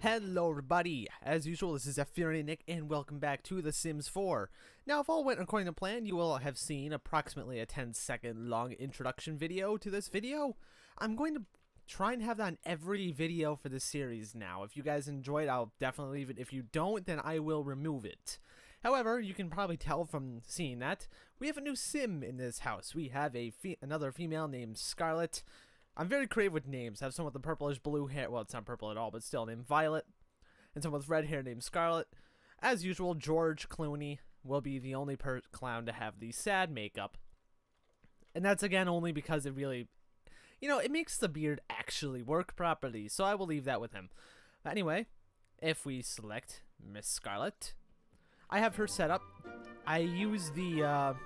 Hello everybody, as usual this is ZephyrianNick and welcome back to The Sims 4. Now if all went according to plan, you will have seen approximately a 10-second long introduction video to this video. I'm going to try and have that on every video for this series now. If you guys enjoyed, I'll definitely leave it. If you don't, then I will remove it. However, you can probably tell from seeing that, we have a new Sim in this house. We have another female named Scarlett. I'm very creative with names. I have someone with the purplish blue hair. Well, it's not purple at all, but still named Violet. And someone with red hair named Scarlett. As usual, George Clooney will be the only clown to have the sad makeup. And that's again only because it really, it makes the beard actually work properly. So I will leave that with him. Anyway, if we select Miss Scarlett, I have her set up. I use the,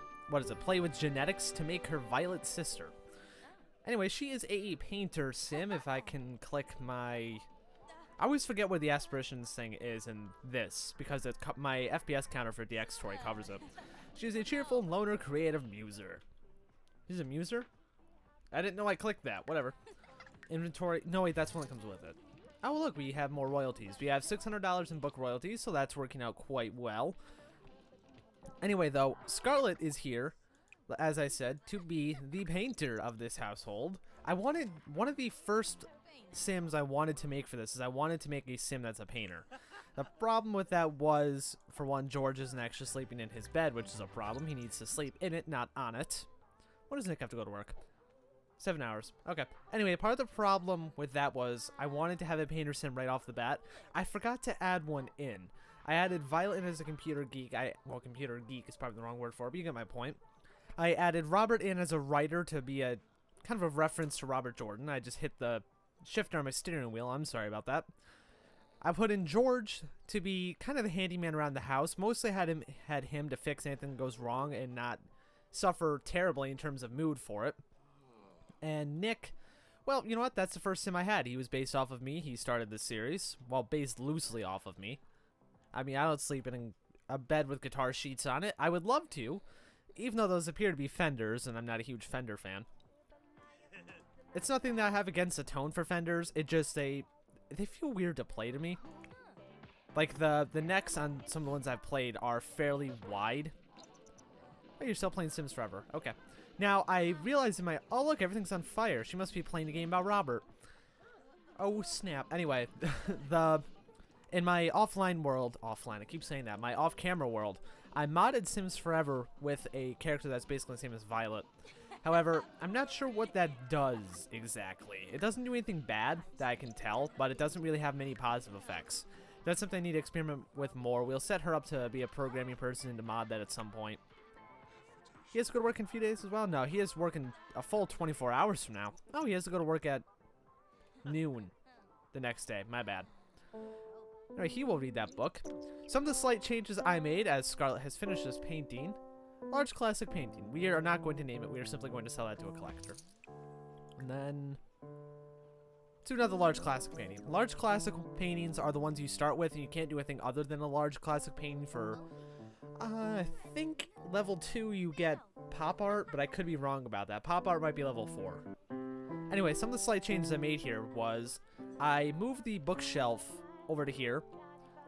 Play with Genetics to make her Violet's sister. Anyway, she is a painter sim. If I can click my... I always forget where the aspirations thing is in this, because my FPS counter for DX Story covers it. She's a cheerful, loner, creative muser. She's a muser? I didn't know I clicked that. Whatever. Inventory. No, wait, that's one that comes with it. Oh, look, we have more royalties. We have $600 in book royalties, so that's working out quite well. Anyway, though, Scarlett is here, as I said, to be the painter of this household. One of the first Sims I wanted to make for this is I wanted to make a Sim that's a painter. The problem with that was, for one, George isn't actually sleeping in his bed, which is a problem. He needs to sleep in it, not on it. When does Nick have to go to work? 7 hours. Okay. Anyway, part of the problem with that was I wanted to have a painter Sim right off the bat. I forgot to add one in. I added Violet in as a computer geek. Well, computer geek is probably the wrong word for it, but you get my point. I added Robert in as a writer to be a kind of a reference to Robert Jordan. I just hit the shifter on my steering wheel. I'm sorry about that. I put in George to be kind of the handyman around the house. Mostly had him to fix anything that goes wrong and not suffer terribly in terms of mood for it. And Nick, well, you know what? That's the first Sim I had. He was based off of me. He started this series, well, based loosely off of me. I mean, I don't sleep in a bed with guitar sheets on it. I would love to, even though those appear to be Fenders, and I'm not a huge Fender fan. It's nothing that I have against the tone for Fenders. It just, they feel weird to play to me. Like, the necks on some of the ones I've played are fairly wide. Oh, you're still playing Sims Forever. Okay. Now, I realized in my... Oh, look, everything's on fire. She must be playing a game about Robert. Oh, snap. Anyway, in my offline world... Offline, I keep saying that. My off-camera world, I modded Sims Forever with a character that's basically the same as Violet. However, I'm not sure what that does exactly. It doesn't do anything bad that I can tell, but it doesn't really have many positive effects. That's something I need to experiment with more. We'll set her up to be a programming person and to mod that at some point. He has to go to work in a few days as well? No, he is working a full 24 hours from now. Oh, he has to go to work at noon the next day. My bad. Alright, he will read that book. Some of the slight changes I made as Scarlett has finished this painting. Large classic painting. We are not going to name it. We are simply going to sell that to a collector. And then... to another large classic painting. Large classic paintings are the ones you start with, and you can't do anything other than a large classic painting for... I think level 2 you get pop art, but I could be wrong about that. Pop art might be level 4. Anyway, some of the slight changes I made here was I moved the bookshelf over to here.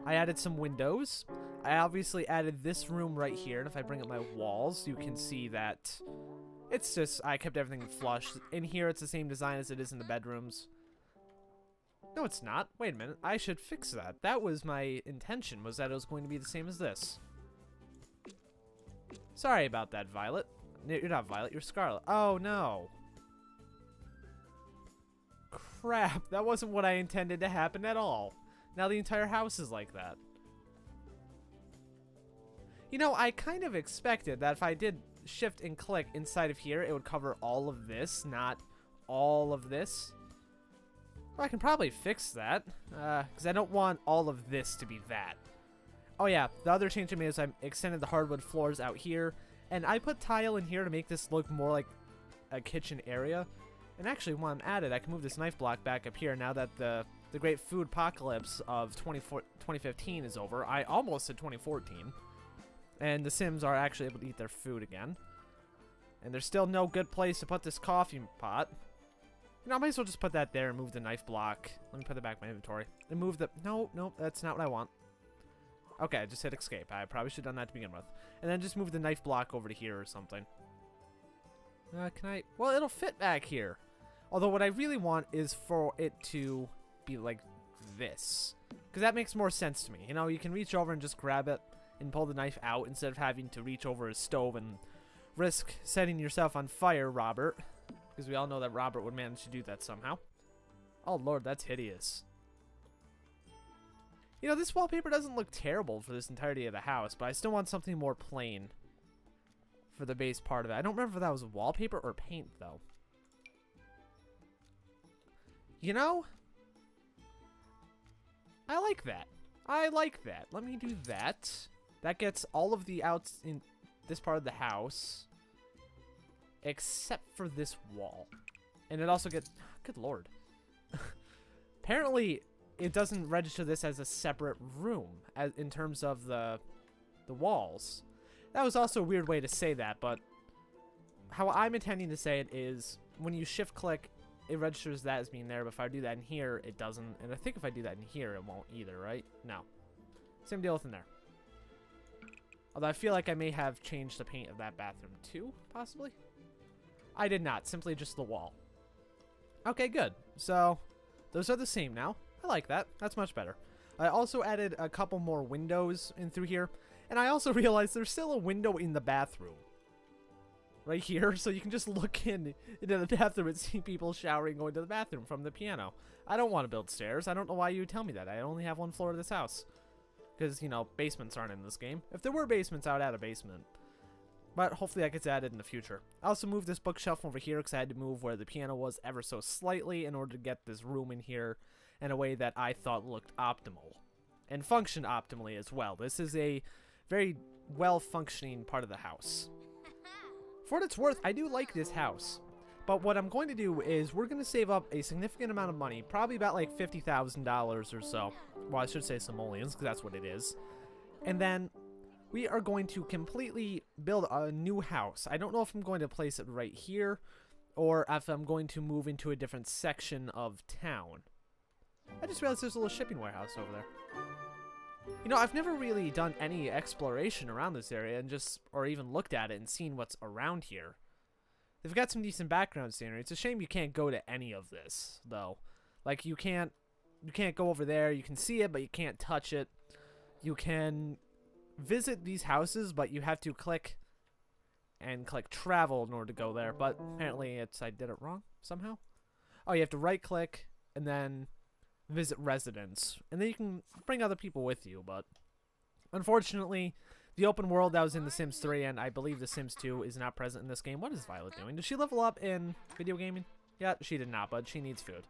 I added some windows. I obviously added this room right here, and if I bring up my walls, you can see that it's just, I kept everything flush. In here, it's the same design as it is in the bedrooms. No, it's not. Wait a minute. I should fix that. That was my intention, was that it was going to be the same as this. Sorry about that, Violet. You're not Violet, you're Scarlet. Oh, no. Crap, that wasn't what I intended to happen at all. Now the entire house is like that. You know, I kind of expected that if I did shift and click inside of here, it would cover all of this, not all of this. Well, I can probably fix that, because I don't want all of this to be that. Oh yeah, the other change I made is I extended the hardwood floors out here, and I put tile in here to make this look more like a kitchen area. And actually, while I'm at it, I can move this knife block back up here now that the great food apocalypse of 2015 is over. I almost said 2014. And the Sims are actually able to eat their food again. And there's still no good place to put this coffee pot. You know, I might as well just put that there and move the knife block. Let me put that back in my inventory. And move the... No, that's not what I want. Okay, I just hit escape. I probably should have done that to begin with. And then just move the knife block over to here or something. Can I... Well, it'll fit back here. Although what I really want is for it to be like this. Because that makes more sense to me. You know, you can reach over and just grab it and pull the knife out instead of having to reach over a stove and risk setting yourself on fire, Robert. Because we all know that Robert would manage to do that somehow. Oh, Lord, that's hideous. You know, this wallpaper doesn't look terrible for this entirety of the house, but I still want something more plain for the base part of it. I don't remember if that was wallpaper or paint, though. You know, I like that. I like that. Let me do that. That gets all of the outs in this part of the house. Except for this wall. And it also gets... Good lord. Apparently, it doesn't register this as a separate room in terms of the walls. That was also a weird way to say that, but how I'm intending to say it is when you shift-click, it registers that as being there, but if I do that in here, it doesn't. And I think if I do that in here, it won't either, right? No. Same deal with in there. Although I feel like I may have changed the paint of that bathroom too, possibly. I did not, simply just the wall. Okay, good. So, those are the same now. I like that. That's much better. I also added a couple more windows in through here. And I also realized there's still a window in the bathroom. Right here, so you can just look into the bathroom and see people showering going to the bathroom from the piano. I don't want to build stairs. I don't know why you would tell me that. I only have one floor of this house. Because, you know, basements aren't in this game. If there were basements, I would add a basement. But hopefully that gets added in the future. I also moved this bookshelf over here because I had to move where the piano was ever so slightly in order to get this room in here in a way that I thought looked optimal. And functioned optimally as well. This is a very well-functioning part of the house. For what it's worth, I do like this house. But what I'm going to do is we're going to save up a significant amount of money. Probably about like $50,000 or so. Well, I should say simoleons because that's what it is. And then we are going to completely build a new house. I don't know if I'm going to place it right here or if I'm going to move into a different section of town. I just realized there's a little shipping warehouse over there. You know, I've never really done any exploration around this area and or even looked at it and seen what's around here. They've got some decent background scenery. It's a shame you can't go to any of this, though. Like, you can't go over there. You can see it, but you can't touch it. You can visit these houses, but you have to click travel in order to go there. But apparently I did it wrong somehow. Oh, you have to right click and then visit residence, and then you can bring other people with you. But unfortunately, the open world that was in The Sims 3 and I believe The Sims 2 is not present in this game. What is Violet doing? Did she level up in video gaming? Yeah, she did not, but she needs food.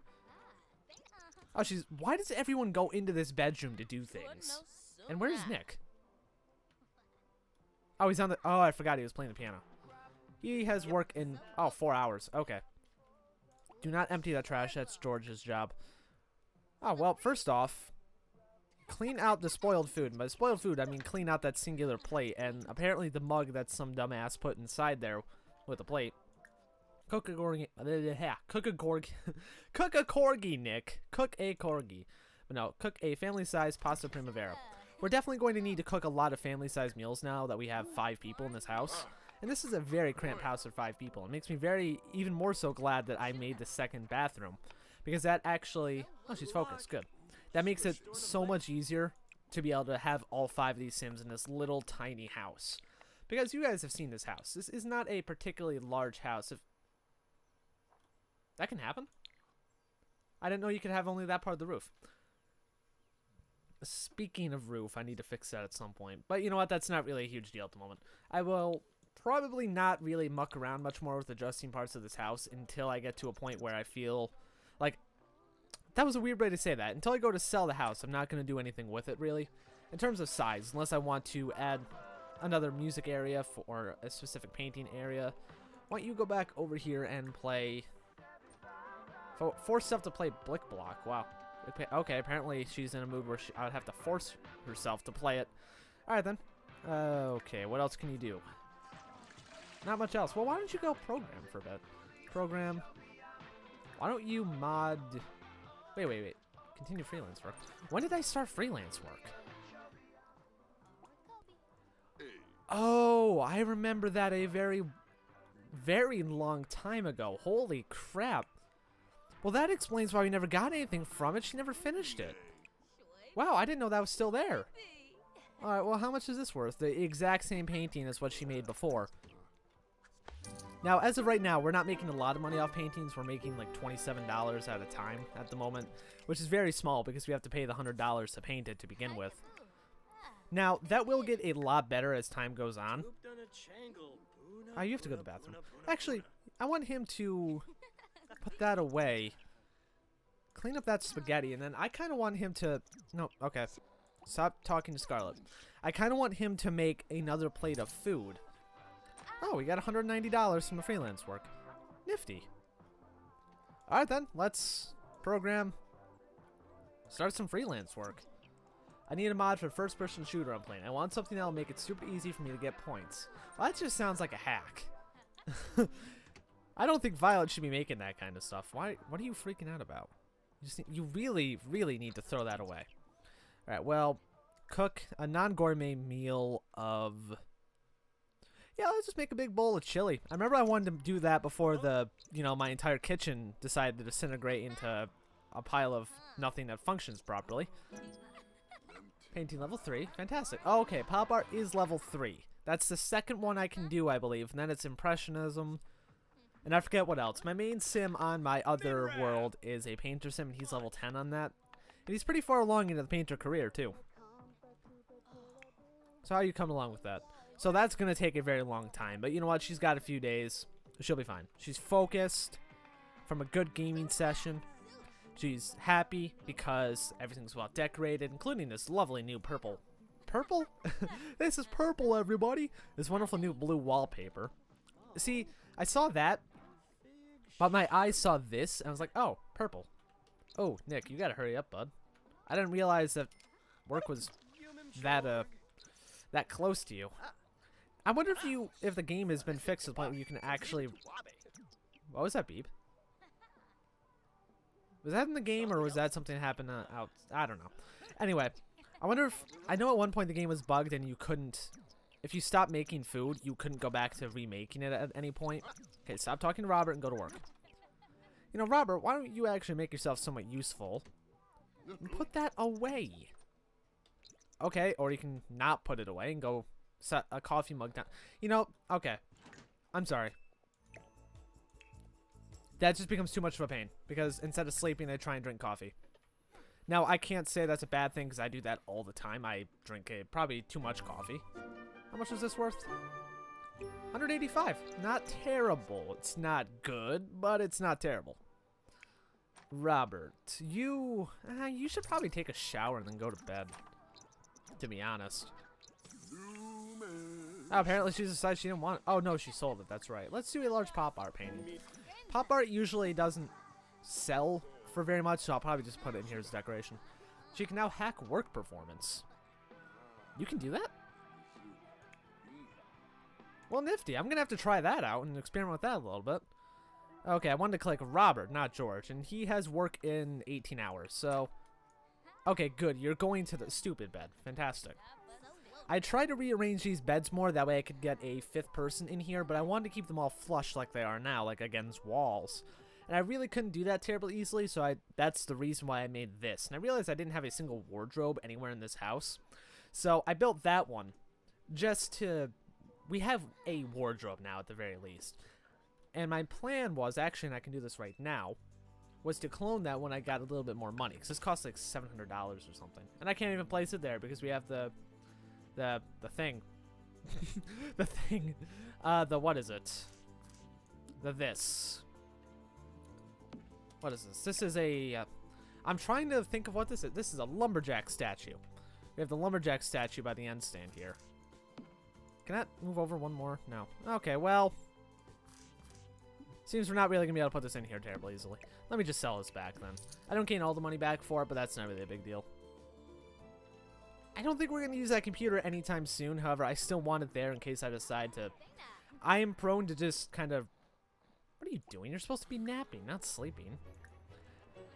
Oh, why does everyone go into this bedroom to do things? And where's Nick? Oh, he's on the... Oh, I forgot he was playing the piano. He has work in... Oh, 4 hours. Okay. Do not empty that trash. That's George's job. Oh, well, first off, clean out the spoiled food. And by spoiled food, I mean clean out that singular plate. And apparently the mug that some dumbass put inside there with the plate. Cook a Corgi. Cook a Corgi. Cook a Corgi, Nick. Cook a Corgi. But no, cook a family-sized pasta primavera. We're definitely going to need to cook a lot of family-sized meals now that we have 5 people in this house. And this is a very cramped house for 5 people. It makes me even more so glad that I made the second bathroom. Because that actually... Oh, she's focused. Good. That makes it so much easier to be able to have all 5 of these Sims in this little tiny house. Because you guys have seen this house. This is not a particularly large house. If that can happen? I didn't know you could have only that part of the roof. Speaking of roof, I need to fix that at some point. But you know what? That's not really a huge deal at the moment. I will probably not really muck around much more with adjusting parts of this house until I get to a point where I feel like... That was a weird way to say that. Until I go to sell the house, I'm not going to do anything with it, really. In terms of size, unless I want to add another music area or a specific painting area. Why don't you go back over here and play... Force yourself to play Blick Block. Wow. Okay, apparently she's in a mood where I would have to force herself to play it. Alright then. Okay, what else can you do? Not much else. Well, why don't you go program for a bit? Program. Why don't you mod... Wait. Continue freelance work. When did I start freelance work? Oh, I remember that a very, very long time ago. Holy crap. Well, that explains why we never got anything from it. She never finished it. Wow, I didn't know that was still there. Alright, well, how much is this worth? The exact same painting as what she made before. Now, as of right now, we're not making a lot of money off paintings. We're making like $27 at a time at the moment, which is very small because we have to pay the $100 to paint it to begin with. Now, that will get a lot better as time goes on. Oh, you have to go to the bathroom. Actually, I want him to put that away. Clean up that spaghetti, and then I kind of want him to... No, okay. Stop talking to Scarlett. I kind of want him to make another plate of food. Oh, we got $190 from the freelance work. Nifty. Alright then, let's program. Start some freelance work. I need a mod for first-person shooter I'm playing. I want something that'll make it super easy for me to get points. Well, that just sounds like a hack. I don't think Violet should be making that kind of stuff. Why? What are you freaking out about? You really, really need to throw that away. Alright, well, cook a non-gourmet meal of... Yeah, let's just make a big bowl of chili. I remember I wanted to do that before my entire kitchen decided to disintegrate into a pile of nothing that functions properly. Painting level 3. Fantastic. Oh, okay, pop art is level 3. That's the second one I can do, I believe. And then it's impressionism. And I forget what else. My main sim on my other world is a painter sim, and he's level 10 on that. And he's pretty far along into the painter career, too. So how are you coming along with that? So that's going to take a very long time. But you know what? She's got a few days. She'll be fine. She's focused from a good gaming session. She's happy because everything's well decorated, including this lovely new purple. Purple? This is purple, everybody. This wonderful new blue wallpaper. See, I saw that, but my eyes saw this, and I was like, oh, purple. Oh, Nick, you gotta hurry up, bud. I didn't realize that work was that close to you. I wonder if the game has been fixed to the point where you can actually... What was that beep? Was that in the game, or was that something that happened out? I don't know. Anyway, I wonder if... I know at one point the game was bugged and you couldn't... If you stopped making food, you couldn't go back to remaking it at any point. Okay, stop talking to Robert and go to work. You know, Robert, why don't you actually make yourself somewhat useful? And put that away. Okay, or you can not put it away and go set a coffee mug down. You know, okay. I'm sorry. That just becomes too much of a pain, because instead of sleeping, I try and drink coffee. Now, I can't say that's a bad thing, because I do that all the time. I drink probably too much coffee. How much is this worth? 185. Not terrible. It's not good, but it's not terrible. Robert, you should probably take a shower and then go to bed, to be honest. Oh, apparently she decided she didn't want it. Oh, no, she sold it. That's right. Let's do a large pop art painting. Pop art usually doesn't sell for very much, so I'll probably just put it in here as decoration. She can now hack work performance. You can do that? Well, nifty. I'm going to have to try that out and experiment with that a little bit. Okay, I wanted to click Robert, not George, and he has work in 18 hours, so... Okay, good. You're going to the stupid bed. Fantastic. I tried to rearrange these beds more, that way I could get a 5th person in here, but I wanted to keep them all flush like they are now, like against walls. And I really couldn't do that terribly easily, so that's the reason why I made this. And I realized I didn't have a single wardrobe anywhere in this house. So I built that one just to... We have a wardrobe now at the very least. And my plan was, actually, and I can do this right now, was to clone that when I got a little bit more money. Because this costs like $700 or something. And I can't even place it there because we have the thing. The thing. What is it? This. What is this? This is a... I'm trying to think of what this is. This is a lumberjack statue. We have the lumberjack statue by the end stand here. Can that move over one more? No. Okay, well... Seems we're not really going to be able to put this in here terribly easily. Let me just sell this back then. I don't gain all the money back for it, but that's not really a big deal. I don't think we're going to use that computer anytime soon. However, I still want it there in case I decide to... I am prone to just kind of What are you doing? You're supposed to be napping, not sleeping.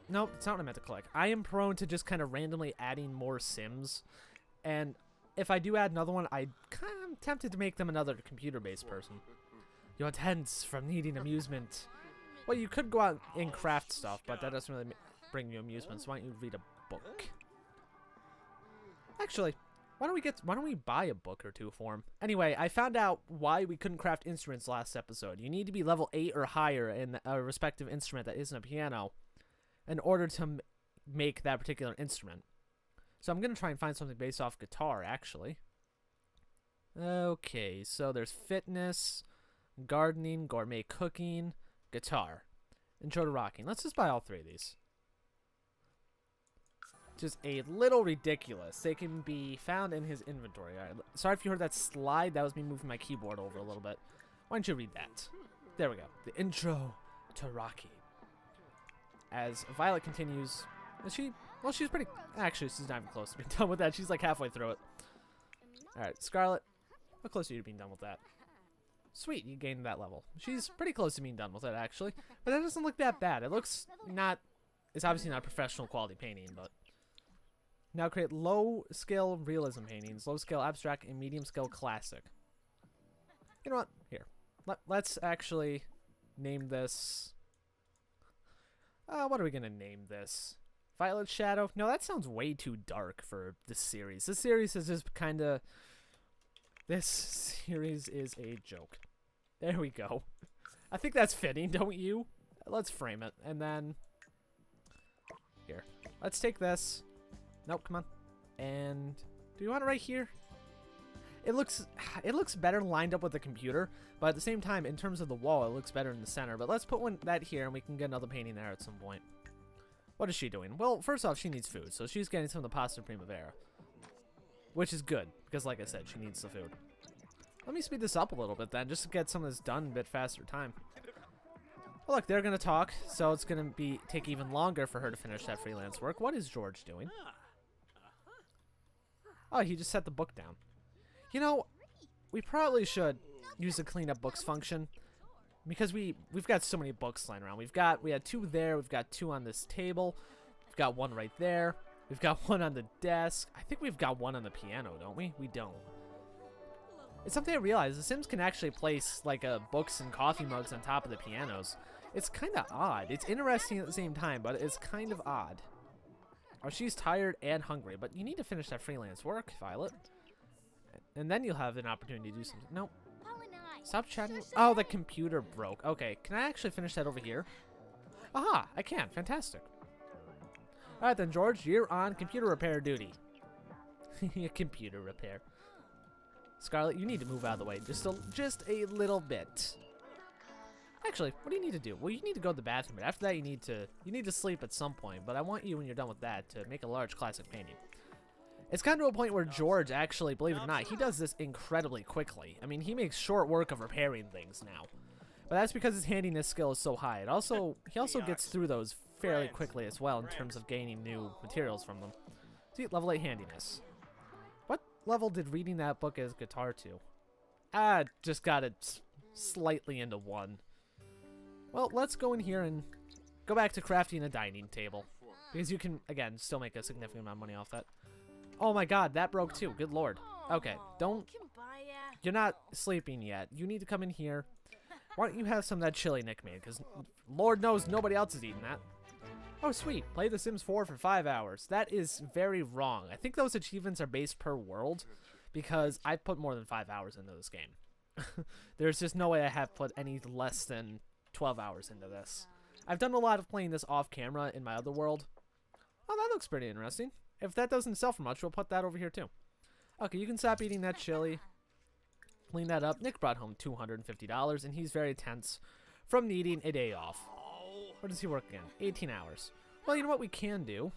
Nope, it's not what I meant to click. I am prone to just kind of randomly adding more Sims. And if I do add another one, I kind of tempted to make them another computer-based person. You're tense from needing amusement. Well, you could go out and craft stuff, but that doesn't really bring you amusement, so why don't you read a book? Actually, why don't we buy a book or two for him? Anyway, I found out why we couldn't craft instruments last episode. You need to be level 8 or higher in a respective instrument that isn't a piano in order to make that particular instrument. So I'm going to try and find something based off guitar, actually. Okay, so there's fitness, gardening, gourmet cooking, guitar, intro to rocking. Let's just buy all 3 of these. Just a little ridiculous. They can be found in his inventory. All right, sorry if you heard that slide. That was me moving my keyboard over a little bit. Why don't you read that? There we go. The intro to rocking. As Violet continues, is she? Well, she's pretty. Actually, she's not even close to being done with that. She's like halfway through it. All right, Scarlett, how close are you to being done with that? Sweet, you gained that level. She's pretty close to being done with it, actually. But that doesn't look that bad. It looks not. It's obviously not professional quality painting, but. Now create low-scale realism paintings, low-scale abstract, and medium-scale classic. You know what? Here. Let's actually name this... what are we going to name this? Violet Shadow? No, that sounds way too dark for this series. This series is just kind of... This series is a joke. There we go. I think that's fitting, don't you? Let's frame it. And then... Here. Let's take this... Nope, come on. And do you want it right here? It looks better lined up with the computer, but at the same time, in terms of the wall, it looks better in the center. But let's put that here, and we can get another painting there at some point. What is she doing? Well, first off, she needs food, so she's getting some of the pasta primavera, which is good because, like I said, she needs the food. Let me speed this up a little bit then, just to get some of this done in a bit faster time. Well, look, they're gonna talk, so it's gonna take even longer for her to finish that freelance work. What is George doing? Oh, he just set the book down. You know, we probably should use the clean up books function because we've got so many books lying around. We had 2 there. We've got 2 on this table. We've got 1 right there. We've got 1 on the desk. I think we've got 1 on the piano, don't we? We don't. It's something I realized. The Sims can actually place like books and coffee mugs on top of the pianos. It's kind of odd. It's interesting at the same time, but it's kind of odd. Oh, she's tired and hungry, but you need to finish that freelance work, Violet. And then you'll have an opportunity to do something. Nope. Stop chatting. Oh, the computer broke. Okay, can I actually finish that over here? Aha, I can. Fantastic. All right, then, George, you're on computer repair duty. Computer repair. Scarlett, you need to move out of the way just a little bit. Actually, what do you need to do? Well, you need to go to the bathroom, but after that you need to sleep at some point. But I want you, when you're done with that, to make a large classic painting. It's gotten to a point where George actually, believe it or not, he does this incredibly quickly. I mean, he makes short work of repairing things now. But that's because his handiness skill is so high. He also gets through those fairly quickly as well in terms of gaining new materials from them. See, level 8 handiness. What level did reading that book as guitar to? Just got it slightly into 1. Well, let's go in here and go back to crafting a dining table. Because you can, again, still make a significant amount of money off that. Oh my god, that broke too. Good lord. Okay, you're not sleeping yet. You need to come in here. Why don't you have some of that chili Nick made? Because Lord knows nobody else is eating that. Oh, sweet. Play The Sims 4 for 5 hours. That is very wrong. I think those achievements are based per world. Because I've put more than 5 hours into this game. There's just no way I have put any less than 12 hours into this. I've done a lot of playing this off camera in my other world. Oh, that looks pretty interesting. If that doesn't sell for much, we'll put that over here too. Okay, you can stop eating that chili. Clean that up. Nick brought home $250, and he's very tense from needing a day off. What does he work again? 18 hours. Well, you know what we can do?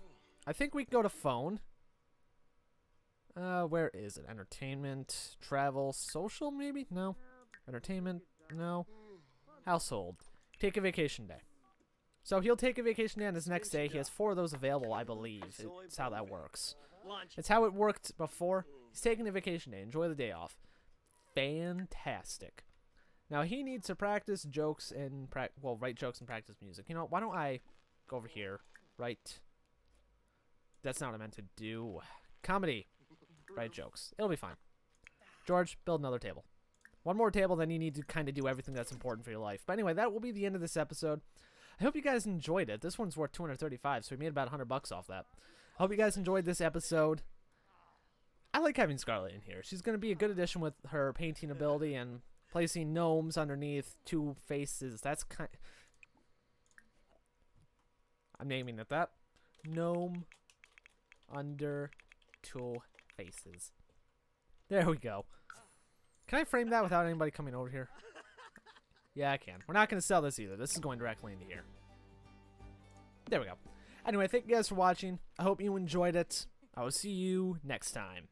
I think we can go to phone. Where is it? Entertainment, travel, social maybe? No. Entertainment? No. Household. Take a vacation day. So he'll take a vacation day on his next day. He has 4 of those available, I believe. It's how that works. It's how it worked before. He's taking a vacation day. Enjoy the day off. Fantastic. Now he needs to practice jokes and write jokes and practice music. You know, why don't I go over here, right? That's not what I meant to do. Comedy, write jokes. It'll be fine. George, build another table. One more table, then you need to kind of do everything that's important for your life. But anyway, that will be the end of this episode. I hope you guys enjoyed it. This one's worth 235, so we made about 100 bucks off that. I hope you guys enjoyed this episode. I like having Scarlett in here. She's going to be a good addition with her painting ability and placing gnomes underneath two faces. That's kind. I'm naming it that. Gnome under two faces. There we go. Can I frame that without anybody coming over here? Yeah, I can. We're not going to sell this either. This is going directly into here. There we go. Anyway, thank you guys for watching. I hope you enjoyed it. I will see you next time.